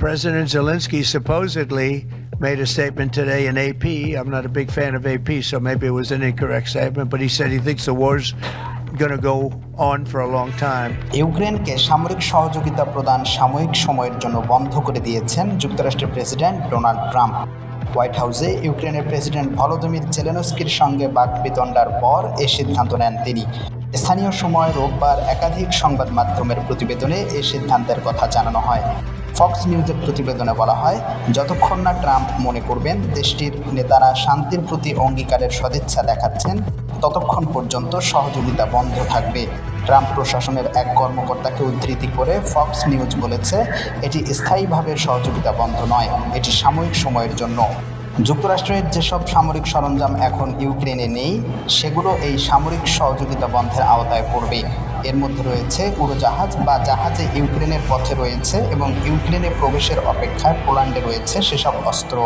President Zelensky supposedly made a statement today in AP. I'm not a big fan of AP, so maybe it was an incorrect statement, but he said he thinks the war's going to go on for a long time. ইউক্রেনকে সামরিক সহযোগিতা প্রদান সাময়িক সময়ের জন্য বন্ধ করে দিয়েছেন যুক্তরাষ্ট্রের প্রেসিডেন্ট ডোনাল্ড ট্রাম্প। হোয়াইট হাউসে ইউক্রেনের প্রেসিডেন্ট ভলোদিমির জেলেনস্কির সঙ্গে বাকবিতণ্ডার পর এ সিদ্ধান্ত নেন তিনি। স্থানীয় সময় রোববার একাধিক সংবাদ মাধ্যমের প্রতিবেদনে এই সিদ্ধান্তের কথা জানানো হয়। ফক্স নিউজের প্রতিবেদনে বলা হয়, যতক্ষণ না ট্রাম্প মনে করবেন দেশটির নেতারা শান্তির প্রতি অঙ্গীকারের সদিচ্ছা দেখাচ্ছেন, ততক্ষণ পর্যন্ত সহযোগিতা বন্ধ থাকবে। ট্রাম্প প্রশাসনের এক কর্মকর্তাকে উদ্ধৃতি করে ফক্স নিউজ বলেছে, এটি স্থায়ীভাবে সহযোগিতা বন্ধ নয়, এটি সাময়িক সময়ের জন্য। যুক্তরাষ্ট্রের যেসব সামরিক সরঞ্জাম এখন ইউক্রেনে নেই, সেগুলো এই সামরিক সহযোগিতা বন্ধের আওতায় পড়বে। এর মধ্যে রয়েছে উড়োজাহাজ বা জাহাজে ইউক্রেনের পথে রয়েছে এবং ইউক্রেনে প্রবেশের অপেক্ষায় পোল্যান্ডে রয়েছে সেসব অস্ত্র।